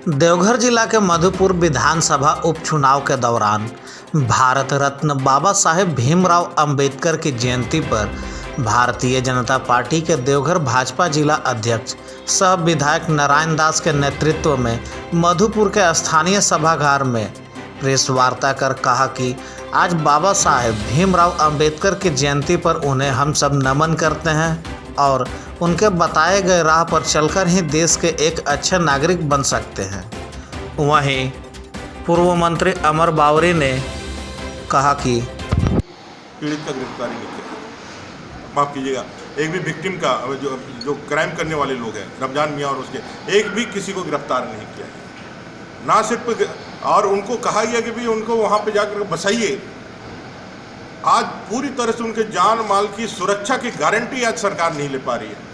देवघर जिला के मधुपुर विधानसभा उपचुनाव के दौरान भारत रत्न बाबा साहेब भीमराव अंबेडकर की जयंती पर भारतीय जनता पार्टी के देवघर भाजपा जिला अध्यक्ष सह विधायक नारायण दास के नेतृत्व में मधुपुर के स्थानीय सभागार में प्रेस वार्ता कर कहा कि आज बाबा साहेब भीमराव अंबेडकर की जयंती पर उन्हें हम सब नमन करते हैं और उनके बताए गए राह पर चलकर ही देश के एक अच्छे नागरिक बन सकते हैं। वहीं पूर्व मंत्री अमर बावरी ने कहा कि पीड़ित का गिरफ्तारी नहीं किया, माफ़ कीजिएगा, एक भी विक्टिम का जो क्राइम करने वाले लोग हैं रमजान मियाँ और उसके एक भी किसी को गिरफ्तार नहीं किया ना सिर्फ, और उनको कहा गया कि भी उनको वहाँ पे जाकर बसाइए। आज पूरी तरह से उनके जान माल की सुरक्षा की गारंटी आज सरकार नहीं ले पा रही है।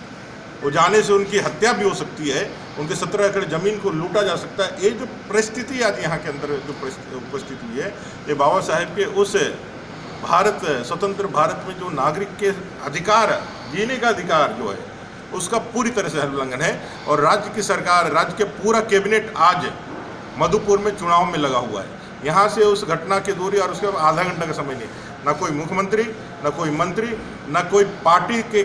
वो जाने से उनकी हत्या भी हो सकती है, उनके 17 एकड़ ज़मीन को लूटा जा सकता है। ये जो परिस्थिति आज यहाँ के अंदर जो उपस्थित हुई है, ये बाबा साहेब के उस भारत स्वतंत्र भारत में जो नागरिक के अधिकार, जीने का अधिकार जो है, उसका पूरी तरह से उल्लंघन है। और राज्य की सरकार, राज्य के पूरा कैबिनेट आज मधुपुर में चुनाव में लगा हुआ है। यहाँ से उस घटना की दूरी और उसके आधा घंटा का समय नहीं, ना कोई मुख्यमंत्री, ना कोई मंत्री, ना कोई पार्टी के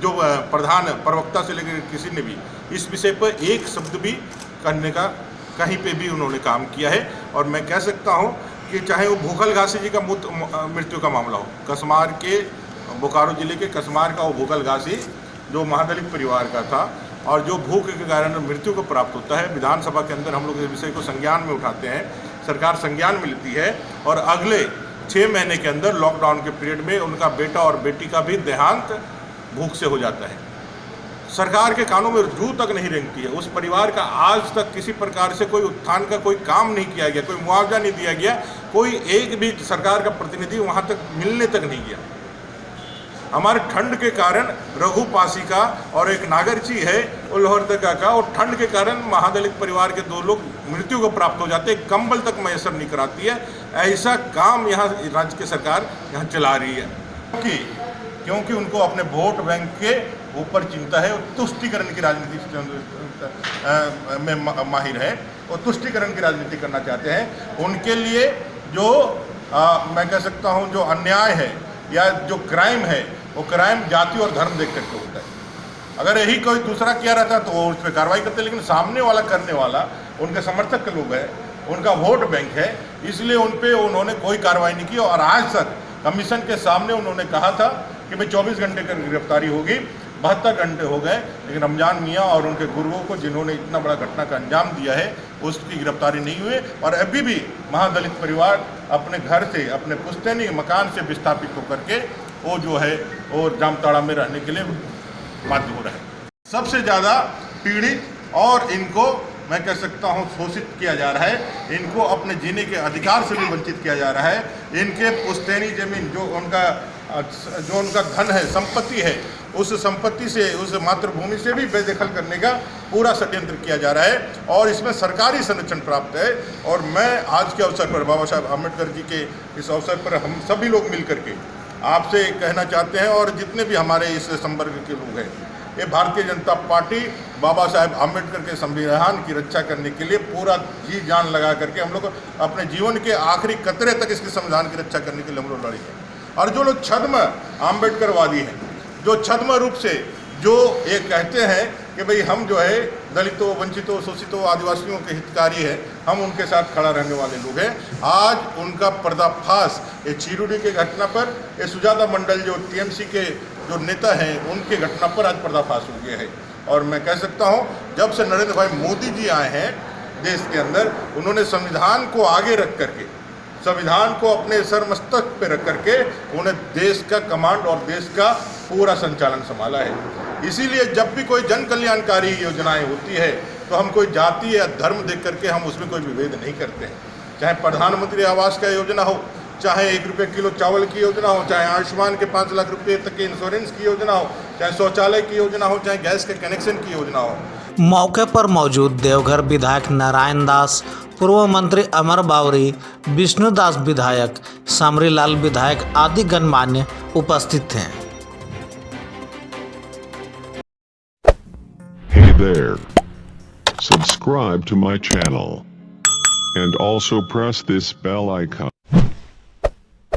जो प्रधान प्रवक्ता से लेकर किसी ने भी इस विषय पर एक शब्द भी करने का कहीं पे भी उन्होंने काम किया है। और मैं कह सकता हूँ कि चाहे वो भूखल घासी जी का मृत्यु का मामला हो, कसमार के बोकारो जिले के कसमार का वो भूखल घासी जो महादलित परिवार का था और जो भूख के कारण मृत्यु को प्राप्त होता है, विधानसभा के अंदर हम लोग इस विषय को संज्ञान में उठाते हैं, सरकार संज्ञान में लेती है और अगले 6 महीने के अंदर लॉकडाउन के पीरियड में उनका बेटा और बेटी का भी देहांत भूख से हो जाता है। सरकार के कानों में जू तक नहीं रेंगती है। उस परिवार का आज तक किसी प्रकार से कोई उत्थान का कोई काम नहीं किया गया, कोई मुआवजा नहीं दिया गया, कोई एक भी सरकार का प्रतिनिधि वहाँ तक मिलने तक नहीं गया। हमारे ठंड के कारण रघु पासी का और एक नागरची है लोहरदगा का, और ठंड के कारण महादलित परिवार के 2 लोग मृत्यु को प्राप्त हो जाते हैं, कंबल तक मैसर नहीं कराती है। ऐसा काम यहाँ राज्य की सरकार यहाँ चला रही है क्योंकि उनको अपने वोट बैंक के ऊपर चिंता है। वो तुष्टीकरण की राजनीति में माहिर है, वो तुष्टीकरण की राजनीति करना चाहते हैं। उनके लिए जो मैं कह सकता हूँ जो अन्याय है या जो क्राइम है, वो क्राइम जाति और धर्म देख करके होता है। अगर यही कोई दूसरा किया रहता तो वो उस पर कार्रवाई करते, लेकिन सामने वाला करने वाला उनके समर्थक के लोग हैं, उनका वोट बैंक है, इसलिए उन पर उन्होंने कोई कार्रवाई नहीं की। और आज तक कमीशन के सामने उन्होंने कहा था कि भाई 24 घंटे की गिरफ्तारी होगी, 72 घंटे हो गए, लेकिन रमजान मियाँ और उनके गुरुओं को जिन्होंने इतना बड़ा घटना का अंजाम दिया है उसकी गिरफ्तारी नहीं हुई। और अभी भी महादलित परिवार अपने घर से, अपने पुश्तैनी मकान से विस्थापित होकर के वो जो है वो जामताड़ा में रहने के लिए बाध्य हो रहे हैं। सबसे ज़्यादा पीड़ित और इनको मैं कह सकता हूँ शोषित किया जा रहा है, इनको अपने जीने के अधिकार से भी वंचित किया जा रहा है। इनके पुश्तैनी जमीन जो उनका धन है, संपत्ति है, उस संपत्ति से, उस मातृभूमि से भी बेदखल करने का पूरा षड्यंत्र किया जा रहा है और इसमें सरकारी संरक्षण प्राप्त है। और मैं आज के अवसर पर बाबा साहब आम्बेडकर जी के इस अवसर पर हम सभी लोग मिल करके आपसे कहना चाहते हैं, और जितने भी हमारे इस संवर्ग के लोग हैं, ये भारतीय जनता पार्टी बाबा साहेब आम्बेडकर के संविधान की रक्षा करने के लिए पूरा जी जान लगा करके हम लोग अपने जीवन के आखिरी कतरे तक इसके संविधान की रक्षा करने के लिए हम लोग लड़ेंगे। और जो लोग छद्म आम्बेडकरवादी हैं, जो छद्म रूप से जो ये कहते हैं कि भाई हम जो है दलितों, वंचितों, शोषितों, आदिवासियों के हितकारी हैं, हम उनके साथ खड़ा रहने वाले लोग हैं, आज उनका पर्दाफाश ये चीरुडी के घटना पर, ये सुजाता मंडल जो टीएमसी के जो नेता हैं उनके घटना पर आज पर्दाफाश हो गया है। और मैं कह सकता हूँ जब से नरेंद्र भाई मोदी जी आए हैं देश के अंदर, उन्होंने संविधान को आगे रख करके, संविधान को अपने सर मस्तक पे रख करके उन्हें देश का कमांड और देश का पूरा संचालन संभाला है। इसीलिए जब भी कोई जन कल्याणकारी योजनाएं होती है तो हम कोई जाति या धर्म देख करके हम उसमें कोई विभेद नहीं करते हैं। चाहे प्रधानमंत्री आवास का योजना हो, चाहे 1 रुपये किलो चावल की योजना हो, चाहे आयुष्मान के 5 लाख रुपये तक के इंश्योरेंस की योजना हो, चाहे शौचालय की योजना हो, चाहे गैस के कनेक्शन की योजना हो। मौके पर मौजूद देवघर विधायक नारायण दास, पूर्व मंत्री अमर बावरी, विष्णुदास विधायक, समरीलाल विधायक आदि गणमान्य उपस्थित थे। Hey there. subscribe to my channel, and also press this bell icon.